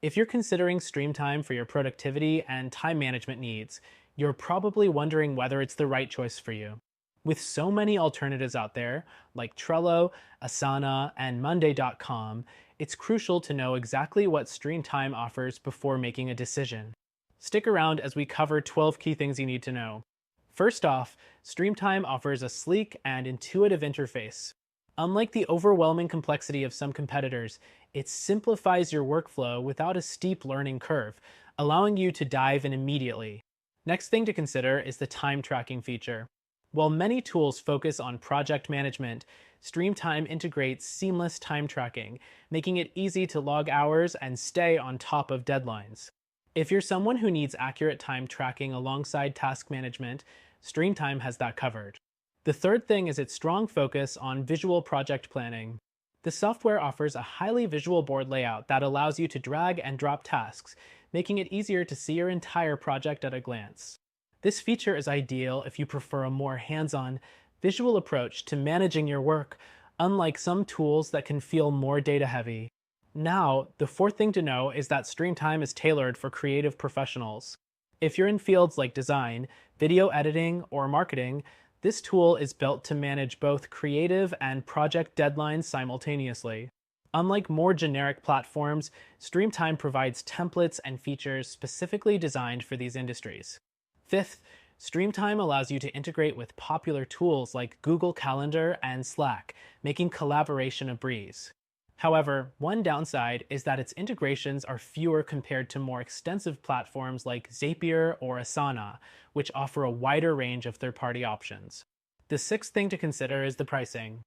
If you're considering Streamtime for your productivity and time management needs, you're probably wondering whether it's the right choice for you. With so many alternatives out there, like Trello, Asana, and Monday.com, it's crucial to know exactly what Streamtime offers before making a decision. Stick around as we cover 12 key things you need to know. First off, Streamtime offers a sleek and intuitive interface. Unlike the overwhelming complexity of some competitors, it simplifies your workflow without a steep learning curve, allowing you to dive in immediately. Next thing to consider is the time tracking feature. While many tools focus on project management, Streamtime integrates seamless time tracking, making it easy to log hours and stay on top of deadlines. If you're someone who needs accurate time tracking alongside task management, Streamtime has that covered. The third thing is its strong focus on visual project planning. The software offers a highly visual board layout that allows you to drag and drop tasks, making it easier to see your entire project at a glance. This feature is ideal if you prefer a more hands-on, visual approach to managing your work, unlike some tools that can feel more data-heavy. Now, the fourth thing to know is that Streamtime is tailored for creative professionals. If you're in fields like design, video editing, or marketing, this tool is built to manage both creative and project deadlines simultaneously. Unlike more generic platforms, Streamtime provides templates and features specifically designed for these industries. Fifth, Streamtime allows you to integrate with popular tools like Google Calendar and Slack, making collaboration a breeze. However, one downside is that its integrations are fewer compared to more extensive platforms like Zapier or Asana, which offer a wider range of third-party options. The sixth thing to consider is the pricing.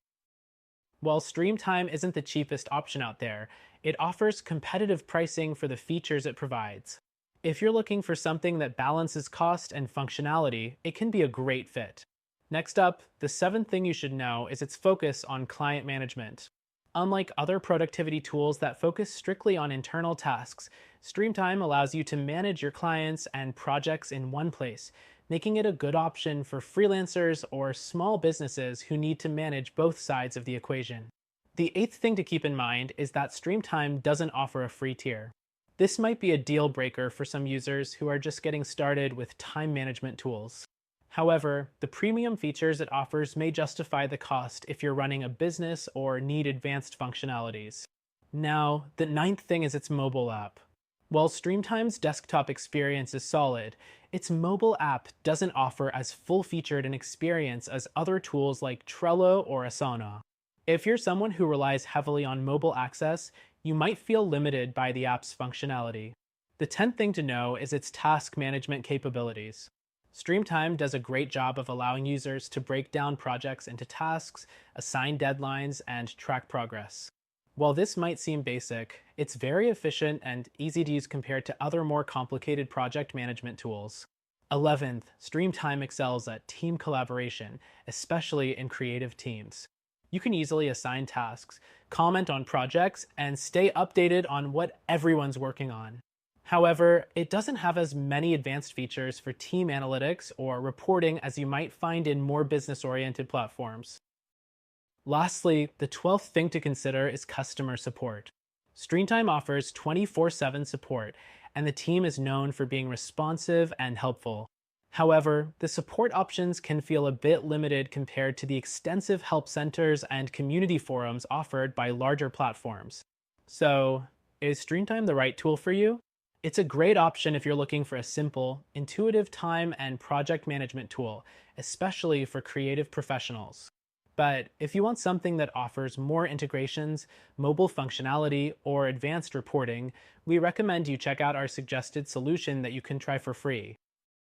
While Streamtime isn't the cheapest option out there, it offers competitive pricing for the features it provides. If you're looking for something that balances cost and functionality, it can be a great fit. Next up, the seventh thing you should know is its focus on client management. Unlike other productivity tools that focus strictly on internal tasks, Streamtime allows you to manage your clients and projects in one place, making it a good option for freelancers or small businesses who need to manage both sides of the equation. The eighth thing to keep in mind is that Streamtime doesn't offer a free tier. This might be a deal breaker for some users who are just getting started with time management tools. However, the premium features it offers may justify the cost if you're running a business or need advanced functionalities. Now, the ninth thing is its mobile app. While Streamtime's desktop experience is solid, its mobile app doesn't offer as full-featured an experience as other tools like Trello or Asana. If you're someone who relies heavily on mobile access, you might feel limited by the app's functionality. The 10th thing to know is its task management capabilities. Streamtime does a great job of allowing users to break down projects into tasks, assign deadlines, and track progress. While this might seem basic, it's very efficient and easy to use compared to other more complicated project management tools. 11th, Streamtime excels at team collaboration, especially in creative teams. You can easily assign tasks, comment on projects, and stay updated on what everyone's working on. However, it doesn't have as many advanced features for team analytics or reporting as you might find in more business-oriented platforms. Lastly, the 12th thing to consider is customer support. Streamtime offers 24/7 support, and the team is known for being responsive and helpful. However, the support options can feel a bit limited compared to the extensive help centers and community forums offered by larger platforms. So, is Streamtime the right tool for you? It's a great option if you're looking for a simple, intuitive time and project management tool, especially for creative professionals. But if you want something that offers more integrations, mobile functionality, or advanced reporting, we recommend you check out our suggested solution that you can try for free.